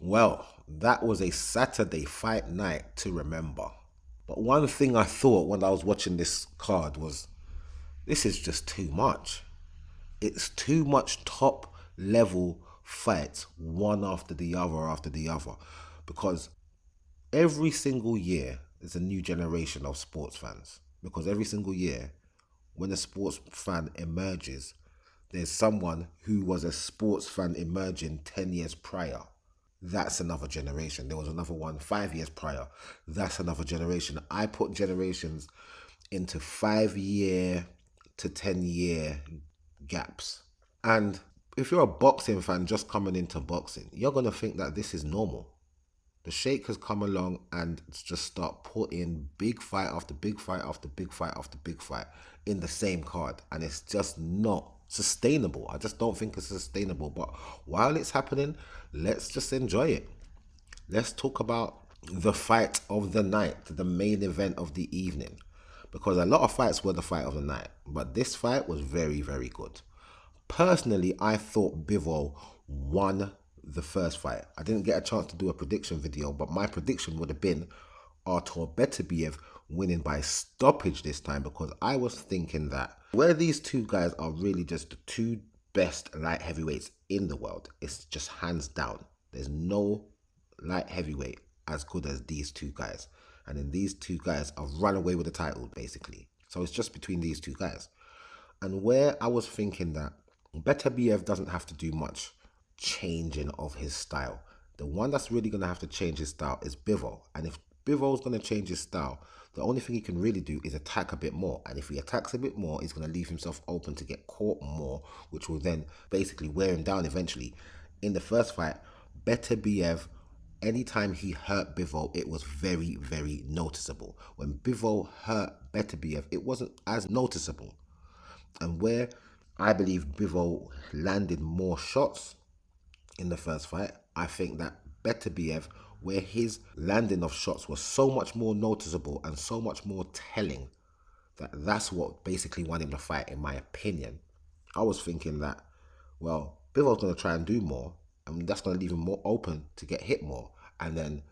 Well, that was a Saturday fight night to remember. But one thing I thought when I was watching this card was, this is just too much. It's too much top level fights, one after the other. Because every single year is a new generation of sports fans. Because every single year, when a sports fan emerges, there's someone who was a sports fan emerging 10 years prior. That's another generation. There was another one 5 years prior. That's another generation. I put generations into 5 year to 10 year gaps. And if you're a boxing fan just coming into boxing, you're going to think that this is normal. The Sheikh has come along and just start putting big fight after big fight after big fight after big fight in the same card. And it's just not sustainable. I just don't think it's sustainable. But while it's happening, let's just enjoy it. Let's talk about the fight of the night, the main event of the evening. Because a lot of fights were the fight of the night. But this fight was very, very good. Personally, I thought Bivol won the first fight. I didn't get a chance to do a prediction video, but my prediction would have been Artur Beterbiev winning by stoppage this time, because I was thinking that where these two guys are really just the two best light heavyweights in the world, it's just hands down. There's no light heavyweight as good as these two guys. And then these two guys have run away with the title, basically. So it's just between these two guys. And where I was thinking that Beterbiev doesn't have to do much changing of his style. The one that's really going to have to change his style is Bivol. And if Bivol's going to change his style, the only thing he can really do is attack a bit more. And if he attacks a bit more, he's going to leave himself open to get caught more, which will then basically wear him down eventually. In the first fight, Beterbiev, anytime he hurt Bivol, it was very, very noticeable. When Bivol hurt Beterbiev, it wasn't as noticeable. And where I believe Bivol landed more shots in the first fight, I think that Beterbiev, where his landing of shots was so much more noticeable and so much more telling, that's what basically won him the fight, in my opinion. I was thinking that, well, Bivol's going to try and do more, and that's going to leave him more open to get hit more. And then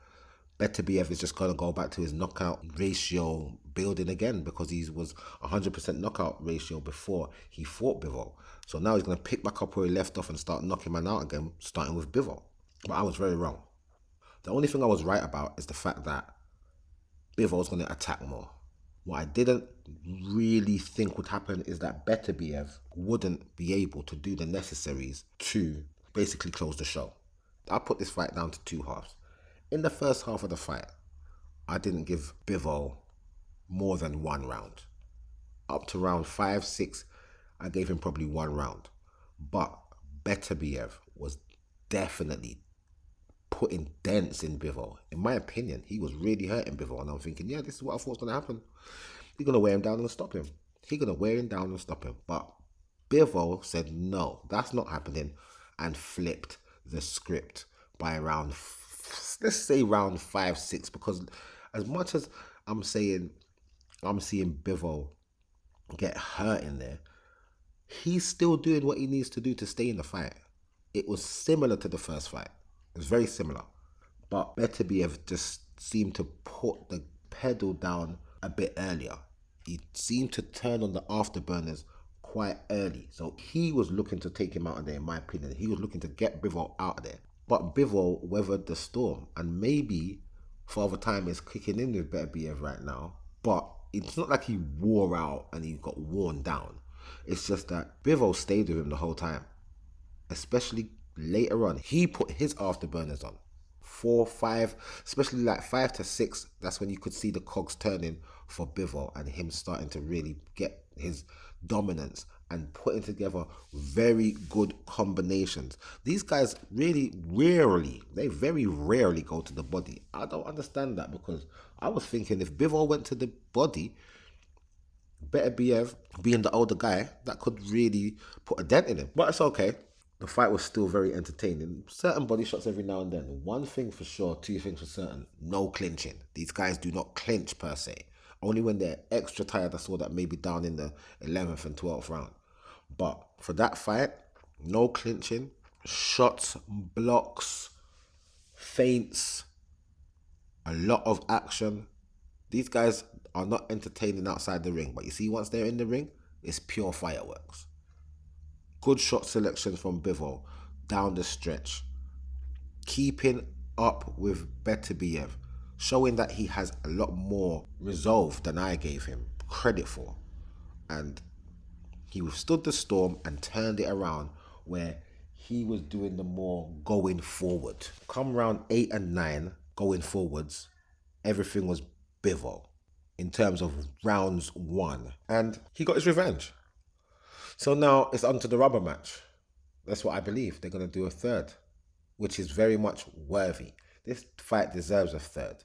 Beterbiev is just going to go back to his knockout ratio building again, because he was 100% knockout ratio before he fought Bivol. So now he's going to pick back up where he left off and start knocking man out again, starting with Bivol. But I was very wrong. The only thing I was right about is the fact that Bivol's going to attack more. What I didn't really think would happen is that Beterbiev wouldn't be able to do the necessaries to basically close the show. I put this fight down to two halves. In the first half of the fight, I didn't give Bivol more than one round. Up to round 5, 6, I gave him probably one round. But Beterbiev was definitely putting dents in Bivol. In my opinion, he was really hurting Bivol. And I'm thinking, yeah, this is what I thought was going to happen. He's going to wear him down and stop him. He's going to wear him down and stop him. But Bivol said, no, that's not happening. And flipped the script by round, let's say round 5, 6. Because as much as I'm seeing Bivol get hurt in there, he's still doing what he needs to do to stay in the fight. It was similar to the first fight. It was very similar. But Beterbiev just seemed to put the pedal down a bit earlier. He seemed to turn on the afterburners quite early. So he was looking to take him out of there, in my opinion. He was looking to get Bivol out of there. But Bivol weathered the storm. And maybe Father Time is kicking in with Beterbiev right now. But it's not like he wore out and he got worn down. It's just that Bivol stayed with him the whole time. Especially later on. He put his afterburners on. 4, 5, especially like 5 to 6. That's when you could see the cogs turning for Bivol and him starting to really get his dominance and putting together very good combinations. These guys really very rarely go to the body. I don't understand that, because I was thinking if Bivol went to the body, Beterbiev, being the older guy, that could really put a dent in him. But it's okay. The fight was still very entertaining. Certain body shots every now and then. One thing for sure, two things for certain. No clinching. These guys do not clinch per se. Only when they're extra tired. I saw that maybe down in the 11th and 12th round. But for that fight, no clinching. Shots, blocks, feints, a lot of action. These guys are not entertaining outside the ring, but you see, once they're in the ring, it's pure fireworks. Good shot selection from Bivol down the stretch. Keeping up with Beterbiev, showing that he has a lot more resolve than I gave him credit for. And he withstood the storm and turned it around where he was doing the more going forward. Come round 8 and 9, going forwards, everything was Bivol in terms of rounds 1. And he got his revenge. So now it's on to the rubber match. That's what I believe. They're going to do a third, which is very much worthy. This fight deserves a third.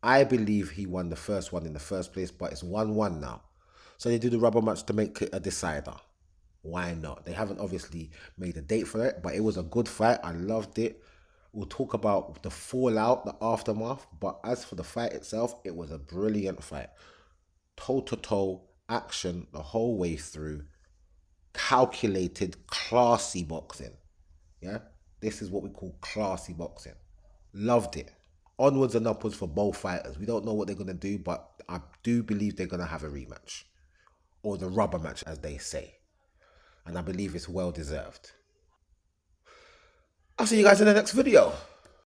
I believe he won the first one in the first place, but it's 1-1 now. So they do the rubber match to make it a decider. Why not? They haven't obviously made a date for it, but it was a good fight. I loved it. We'll talk about the fallout, the aftermath, but as for the fight itself, it was a brilliant fight. Toe-to-toe action the whole way through. Calculated, classy boxing. Yeah? This is what we call classy boxing. Loved it. Onwards and upwards for both fighters. We don't know what they're going to do, but I do believe they're going to have a rematch. Or the rubber match, as they say. And I believe it's well deserved. I'll see you guys in the next video.